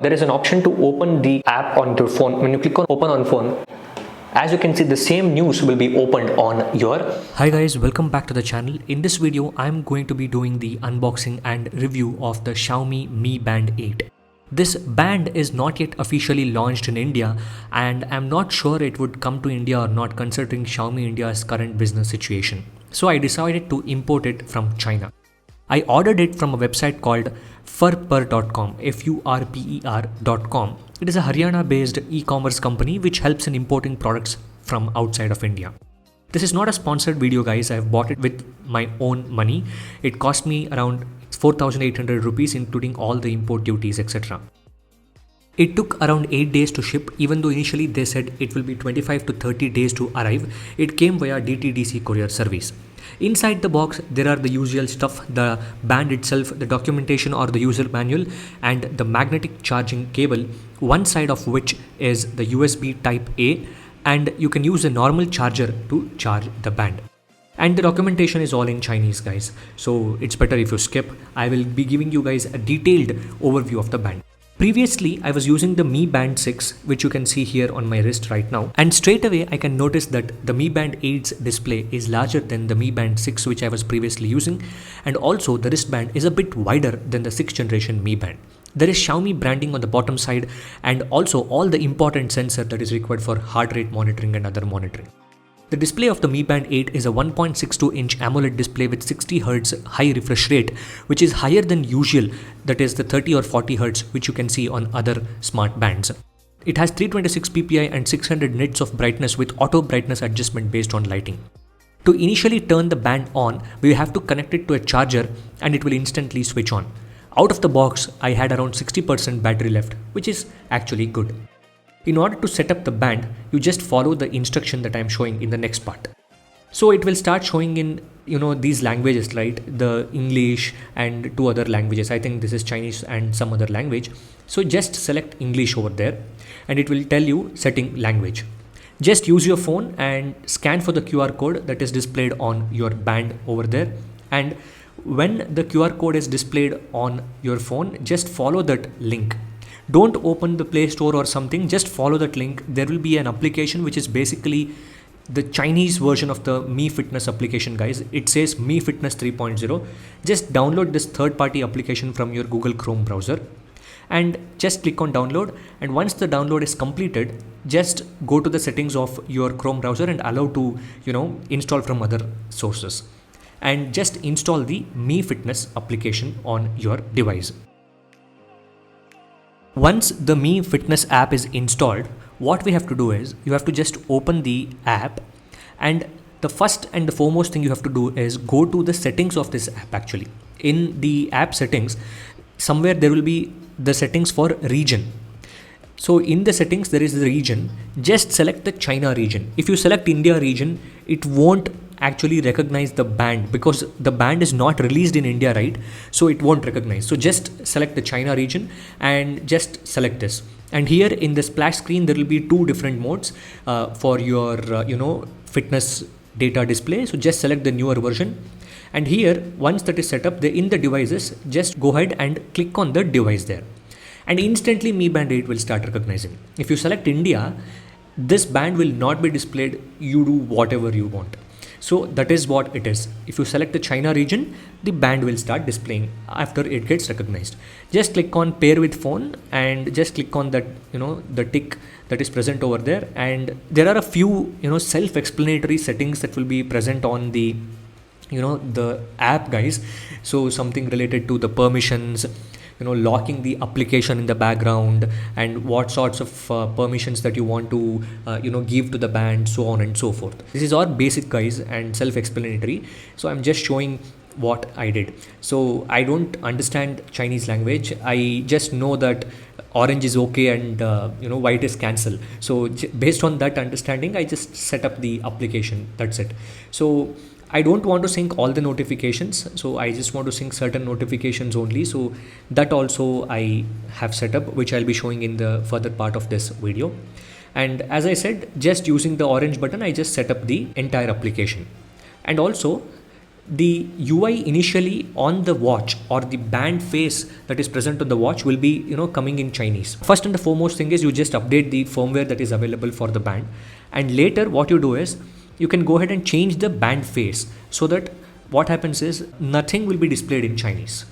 There is an option to open the app on your phone. When you click on open on phone, as you can see, the same news will be opened on your... Hi guys, welcome back to the channel. In this video, I'm going to be doing the unboxing and review of the Xiaomi Mi Band 8. This band is not yet officially launched in India, and I'm not sure it would come to India or not considering Xiaomi India's current business situation. So I decided to import it from China. I ordered it from a website called furper.com, furper.com. It is a Haryana-based e-commerce company which helps in importing products from outside of India. This is not a sponsored video, guys. I have bought it with my own money. It cost me around 4,800 rupees, including all the import duties, etc. It took around 8 days to ship, even though initially they said it will be 25 to 30 days to arrive. It came via DTDC courier service. Inside the box, there are the usual stuff, the band itself, the documentation or the user manual, and the magnetic charging cable, one side of which is the USB type A, and you can use a normal charger to charge the band. And the documentation is all in Chinese, guys, so it's better if you skip. I will be giving you guys a detailed overview of the band. Previously, I was using the Mi Band 6, which you can see here on my wrist right now. And straight away, I can notice that the Mi Band 8's display is larger than the Mi Band 6, which I was previously using. And also, the wristband is a bit wider than the 6th generation Mi Band. There is Xiaomi branding on the bottom side, and also all the important sensor that is required for heart rate monitoring and other monitoring. The display of the Mi Band 8 is a 1.62-inch AMOLED display with 60Hz high refresh rate, which is higher than usual, that is the 30 or 40 Hz which you can see on other smart bands. It has 326 ppi and 600 nits of brightness with auto brightness adjustment based on lighting. To initially turn the band on, we have to connect it to a charger and it will instantly switch on. Out of the box, I had around 60% battery left, which is actually good. In order to set up the band, you just follow the instruction that I am showing in the next part. So it will start showing in these languages, right? The English and two other languages. I think this is Chinese and some other language. So just select English over there and it will tell you setting language. Just use your phone and scan for the QR code that is displayed on your band over there. And when the QR code is displayed on your phone, just follow that link. Don't open the Play Store or something, just follow that link. There will be an application which is basically the Chinese version of the Mi Fitness application, guys. It says Mi Fitness 3.0. Just download this third-party application from your Google Chrome browser and just click on download. And once the download is completed, just go to the settings of your Chrome browser and allow to, install from other sources. And just install the Mi Fitness application on your device. Once the Mi Fitness app is installed, what we have to do is you have to just open the app, and the first and the foremost thing you have to do is go to the settings of this app. Actually, in the app settings, somewhere there will be the settings for region. So in the settings, there is the region. Just select the China region. If you select India region, it won't actually recognize the band because the band is not released in India, right? So it won't recognize. So just select the China region and just select this. And here in the splash screen, there will be two different modes for your, fitness data display. So just select the newer version. And here, once that is set up, in the devices, just go ahead and click on the device there. And instantly Mi Band 8 will start recognizing. If you select India, this band will not be displayed. You do whatever you want. So that is what it is. If you select the China region, the band will start displaying after it gets recognized. Just click on pair with phone and just click on that, the tick that is present over there. And there are a few, self-explanatory settings that will be present on the, the app, guys. So something related to the permissions, locking the application in the background and what sorts of permissions that you want to, give to the band, so on and so forth. This is all basic, guys, and self-explanatory. So I'm just showing what I did. So I don't understand Chinese language. I just know that orange is okay and, white is cancel. So based on that understanding, I just set up the application. That's it. So I don't want to sync all the notifications, so I just want to sync certain notifications only. So that also I have set up, which I'll be showing in the further part of this video. And as I said, just using the orange button, I just set up the entire application. And also the UI initially on the watch or the band face that is present on the watch will be coming in Chinese. First and the foremost thing is you just update the firmware that is available for the band, and later what you do is you can go ahead and change the band face so that what happens is nothing will be displayed in Chinese.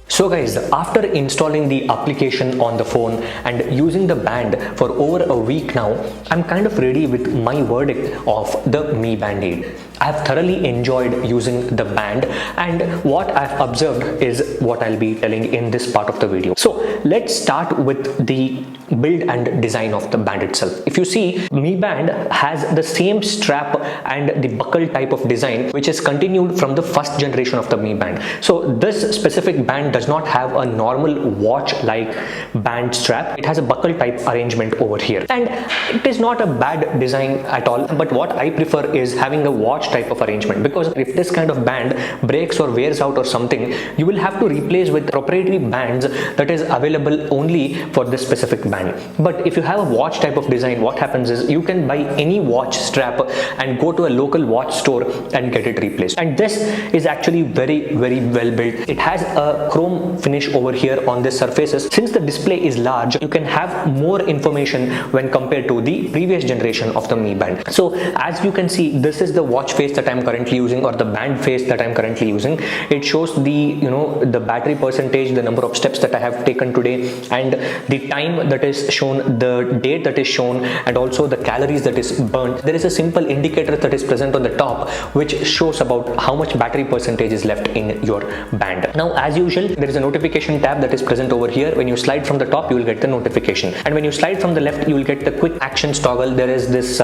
So guys, after installing the application on the phone and using the band for over a week now, I'm kind of ready with my verdict of the Mi Band 8. I've thoroughly enjoyed using the band, and what I've observed is what I'll be telling in this part of the video. So let's start with the build and design of the band itself. If you see, Mi Band has the same strap and the buckle type of design which is continued from the first generation of the Mi Band. So this specific band does not have a normal watch like band strap. It has a buckle type arrangement over here, and it is not a bad design at all, but what I prefer is having a watch type of arrangement, because if this kind of band breaks or wears out or something, you will have to replace with proprietary bands that is available only for this specific band. But if you have a watch type of design, what happens is you can buy any watch strap and go to a local watch store and get it replaced. And this is actually very well built. It has a chrome finish over here on this surfaces. Since the display is large, you can have more information when compared to the previous generation of the Mi Band. So as you can see, this is the watch face that I'm currently using, or the band face that I'm currently using. It shows the the battery percentage, the number of steps that I have taken today, and the time that is shown, the date that is shown, and also the calories that is burnt. There is a simple indicator that is present on the top which shows about how much battery percentage is left in your band. Now as usual, there is a notification tab that is present over here. When you slide from the top, you will get the notification, and when you slide from the left, you will get the quick actions toggle. There is this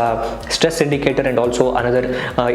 stress indicator and also another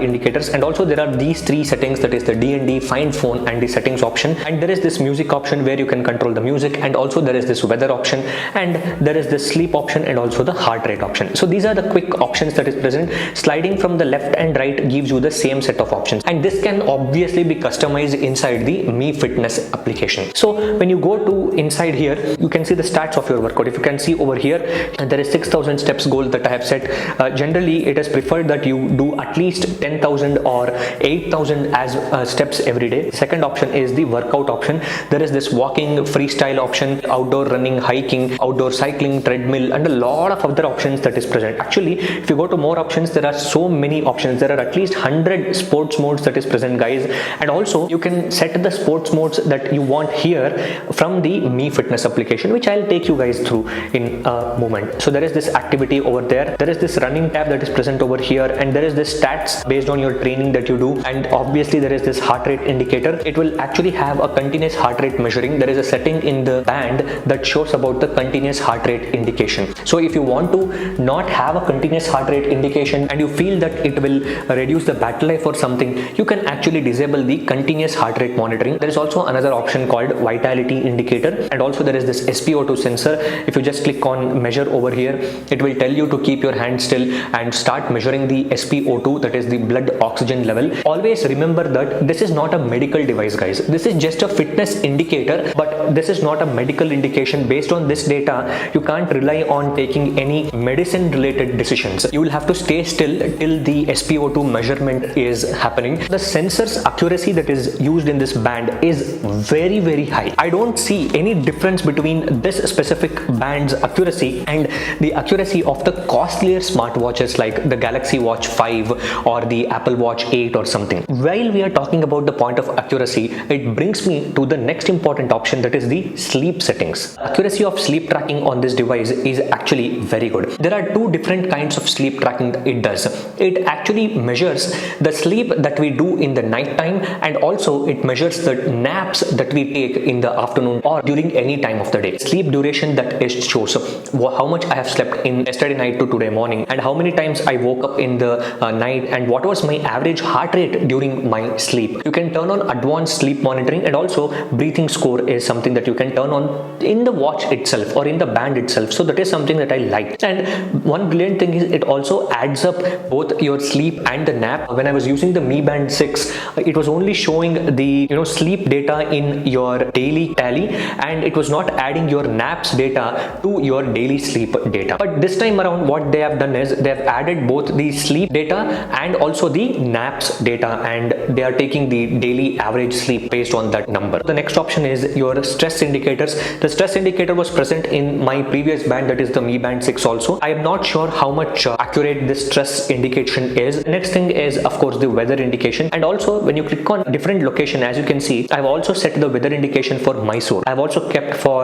indicators, and also there are these three settings, that is the DND, find phone, and the settings option. And there is this music option where you can control the music, and also there is this weather option, and there is the sleep option, and also the heart rate option. So these are the quick options that is present. Sliding from the left and right gives you the same set of options, and this can obviously be customized inside the Mi Fitness application. So when you go to inside here, you can see the stats of your workout. If you can see over here, there is 6,000 steps goal that I have set. Generally it is preferred that you do at least 10,000 or 8,000 as steps every day. Second option is the workout option. There is this walking, freestyle option, outdoor running, hiking, outdoor cycling, treadmill, and a lot of other options that is present. Actually, if you go to more options, there are so many options. There are at least 100 sports modes that is present, guys. And also you can set the sports modes that you want here from the Mi Fitness application, which I'll take you guys through in a moment. So there is this activity over there. There is this running tab that is present over here, and there is this stats based on your training that you do, and obviously there is this heart rate indicator. It will actually have a continuous heart rate measuring. There is a setting in the band that shows about the continuous heart rate indication. So if you want to not have a continuous heart rate indication and you feel that it will reduce the battery life or something, you can actually disable the continuous heart rate monitoring. There is also another option called vitality indicator, and also there is this SP02 sensor. If you just click on measure over here, it will tell you to keep your hand still and start measuring the SP02, that is the blood oxygen level. Always remember that this is not a medical device, guys. This is just a fitness indicator, but this is not a medical indication. Based on this data, you can't rely on taking any medicine related decisions. You will have to stay still till the SP02 measurement is happening. The sensor's accuracy that is used in this band is very high. I don't see any difference between this specific band's accuracy and the accuracy of the costlier smartwatches like the Galaxy Watch 5 or the Apple Watch 8 or something. While we are talking about the point of accuracy, it brings me to the next important option, that is the sleep settings. Accuracy of sleep tracking on this device is actually very good. There are two different kinds of sleep tracking it does. It actually measures the sleep that we do in the night time, and also it measures the naps that we take in the afternoon or during any time of the day. Sleep duration that it shows how much I have slept in yesterday night to today morning, and how many times I woke up in the night, and what was my average heart rate during my sleep. You can turn on advanced sleep monitoring, and also breathing score is something that you can turn on in the watch itself or in the band itself. So that is something that I like. And one brilliant thing is it also adds up both your sleep and the nap. When I was using the Mi Band 6, it was only showing the sleep data in your daily tally, and it was not adding your naps data to your daily sleep data. But this time around, what they have done is they have added both the sleep data and also also the naps data, and they are taking the daily average sleep based on that number. The next option is your stress indicators. The stress indicator was present in my previous band, that is the Mi Band 6 also. I am not sure how much accurate this stress indication is. Next thing is of course the weather indication, and also when you click on different location, as you can see, I've also set the weather indication for Mysore. I've also kept for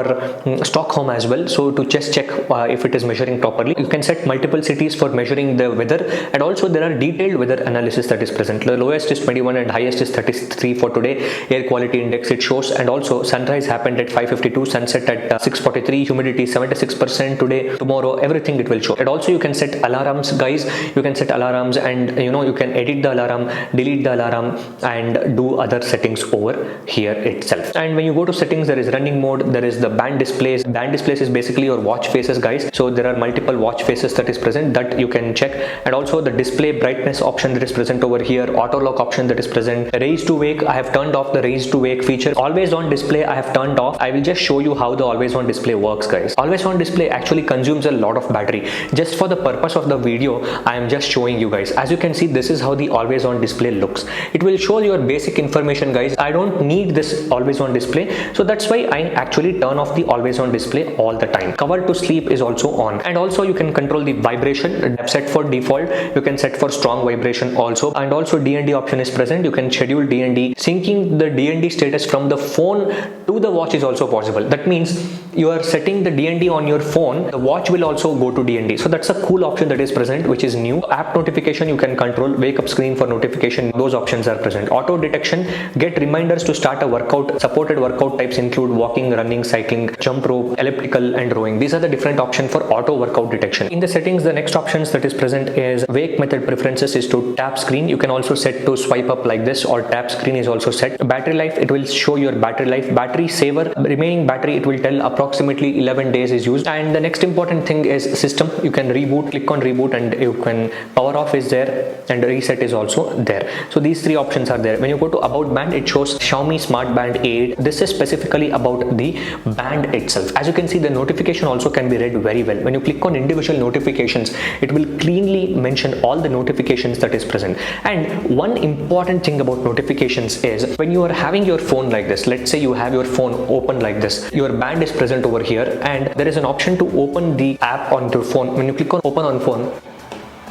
Stockholm as well, so to just check if it is measuring properly. You can set multiple cities for measuring the weather, and also there are detailed weather analysis that is present. The lowest is 21 and highest is 33 for today. Air quality index it shows, and also sunrise happened at 5:52, sunset at 6:43, humidity 76% today, tomorrow, everything it will show. And also you can set alarms, guys. You can set alarms, and you can edit the alarm, delete the alarm, and do other settings over here itself. And when you go to settings, there is running mode, there is the band displays. Band displays is basically your watch faces, guys. So there are multiple watch faces that is present that you can check, and also the display brightness option that is present over here, auto lock option that is present, raise to wake. I have turned off the raise to wake feature. Always on display I have turned off. I will just show you how the always on display works, guys. Always on display actually consumes a lot of battery. Just for the purpose of the video, I am just showing you guys. As you can see, this is how the always on display looks. It will show your basic information, guys. I don't need this always on display, so that's why I actually turn off the always on display all the time. Cover to sleep is also on, and also you can control the vibration. Set for default, you can set for strong vibration also, and also DND option is present. You can schedule DND. Syncing the DND status from the phone to the watch is also possible. That means you are setting the DND on your phone, the watch will also go to DND. So that's a cool option that is present, which is new. App notification you can control, wake up screen for notification, those options are present. Auto detection, get reminders to start a workout. Supported workout types include walking, running, cycling, jump rope, elliptical, and rowing. These are the different options for auto workout detection. In the settings, the next options that is present is wake method preferences is to tap screen. You can also set to swipe up like this, or tap screen is also set. Battery life, it will show your battery life. Battery saver, remaining battery, it will tell approximately 11 days is used. And the next important thing is system. You can reboot, click on reboot, and you can power off is there, and reset is also there. So these three options are there. When you go to about band, it shows Xiaomi Smart Band 8. This is specifically about the band itself. As you can see, the notification also can be read very well. When you click on individual notifications, it will cleanly mention all the notifications that is present. And one important thing about notifications is when you are having your phone like this, let's say you have your phone open like this, your band is present over here, and there is an option to open the app on your phone. When you click on open on phone,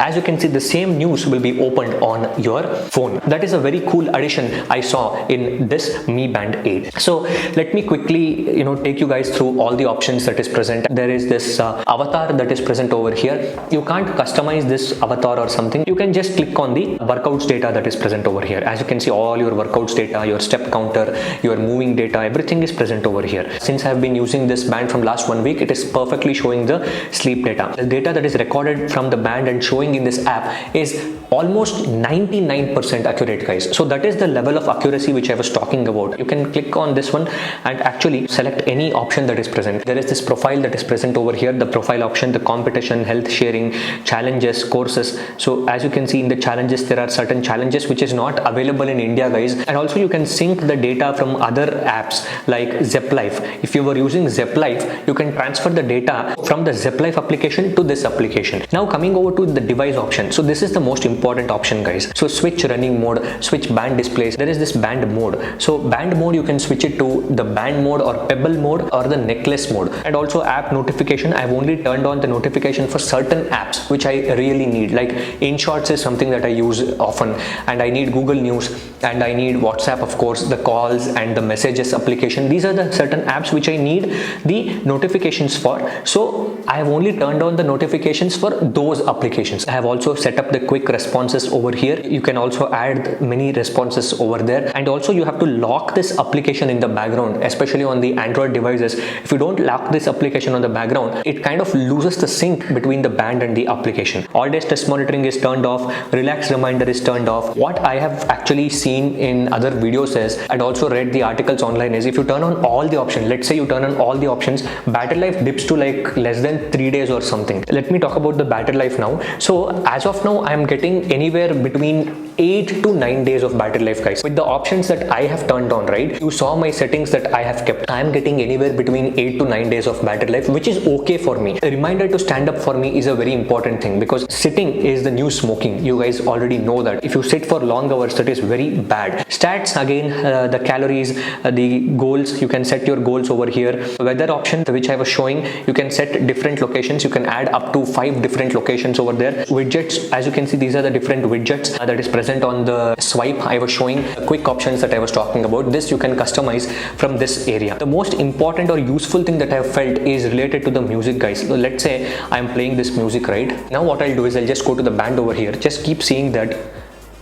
as you can see, the same news will be opened on your phone. That is a very cool addition I saw in this Mi Band 8. So let me quickly take you guys through all the options that is present. There is this avatar that is present over here. You can't customize this avatar or something. You can just click on the workouts data that is present over here. As you can see, all your workouts data, your step counter, your moving data, everything is present over here. Since I have been using this band from last 1 week, it is perfectly showing the sleep data. The data that is recorded from the band and showing in this app is almost 99% accurate, guys. So that is the level of accuracy which I was talking about. You can click on this one and actually select any option that is present. There is this profile that is present over here, the profile option, the competition, health sharing, challenges, courses. So as you can see in the challenges, there are certain challenges which is not available in India, guys. And also you can sync the data from other apps like ZepLife. If you were using ZepLife, you can transfer the data from the ZepLife application to this application. Now coming over to the device option. So this is the most important option, guys. So switch running mode, switch band displays. There is this band mode. So band mode, you can switch it to the band mode or pebble mode or the necklace mode. And also app notification, I've only turned on the notification for certain apps which I really need, like InShots is something that I use often, and I need Google News, and I need WhatsApp, of course, the calls and the messages application. These are the certain apps which I need the notifications for. So I have only turned on the notifications for those applications. I have also set up the quick responses over here. You can also add many responses over there, and also you have to lock this application in the background, especially on the Android devices. If you don't lock this application on the background, it kind of loses the sync between the band and the application. All day stress monitoring is turned off, relax reminder is turned off. What I have actually seen in other videos is, and also read the articles online, is if you turn on all the options, let's say you turn on all the options, battery life dips to like less than 3 days or something. Let me talk about the battery life now. So as of now, I am getting anywhere between 8 to 9 days of battery life, guys. With the options that I have turned on, right, you saw my settings that I have kept. I am getting anywhere between 8 to 9 days of battery life, which is okay for me. A reminder to stand up for me is a very important thing, because sitting is the new smoking. You guys already know that. If you sit for long hours, that is very bad. Stats again, the calories, the goals, you can set your goals over here. Weather option, which I was showing, you can set different locations. You can add up to 5 different locations over there. Widgets, as you can see, these are the different widgets that is present on the swipe. I was showing quick options that I was talking about. This you can customize from this area. The most important or useful thing that I have felt is related to the music, guys. So let's say I'm playing this music, right? Now what I'll do is I'll just go to the band over here. Just keep seeing that.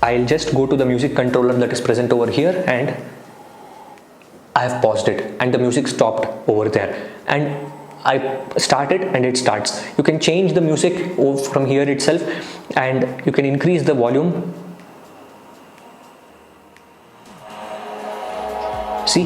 I'll just go to the music controller that is present over here, and I have paused it and the music stopped over there, and I started and it starts. You can change the music from here itself, and you can increase the volume. See,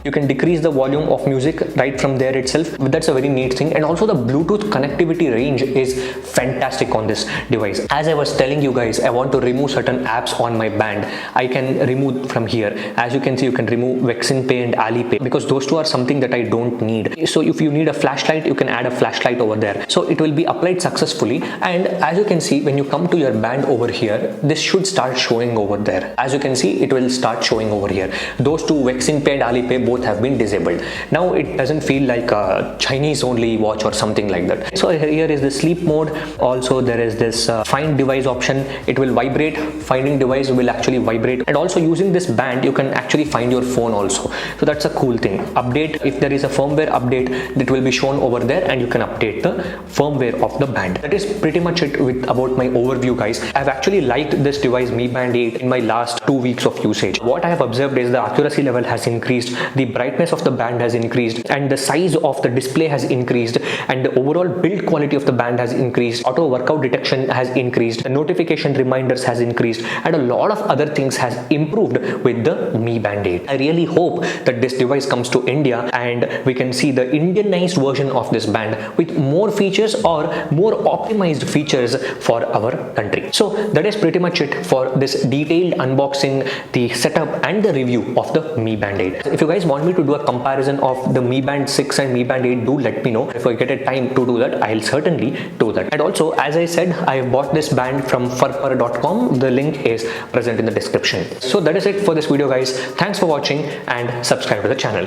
you can decrease the volume of music right from there itself. That's a very neat thing. And also the Bluetooth connectivity range is fantastic on this device. As I was telling you guys, I want to remove certain apps on my band. I can remove from here. As you can see, you can remove Vexin Pay and Alipay, because those two are something that I don't need. So if you need a flashlight, you can add a flashlight over there. So it will be applied successfully. And as you can see, when you come to your band over here, this should start showing over there. As you can see, it will start showing over here. Those two, Vexin Pay and Alipay, both have been disabled. Now it doesn't feel like a Chinese only watch or something like that. So here is the sleep mode. Also there is this find device option. It will vibrate. Finding device will actually vibrate. And also using this band, you can actually find your phone also. So that's a cool thing. Update, if there is a firmware update, that will be shown over there, and you can update the firmware of the band. That is pretty much it about my overview, guys. I've actually liked this device Mi Band 8 in my last 2 weeks of usage. What I have observed is the accuracy level has increased, the brightness of the band has increased, and the size of the display has increased, and the overall build quality of the band has increased. Auto workout detection has increased, the notification reminders has increased, and a lot of other things has improved with the Mi Band 8. I really hope that this device comes to India and we can see the Indianized version of this band with more features or more optimized features for our country. So that is pretty much it for this detailed unboxing, the setup and the review of the Mi Band 8. If you guys want me to do a comparison of the Mi Band 6 and Mi Band 8, do let me know. If I get a time to do that, I'll certainly do that. And also, as I said, I bought this band from furfur.com. The link is present in the description. So that is it for this video, guys. Thanks for watching and subscribe to the channel.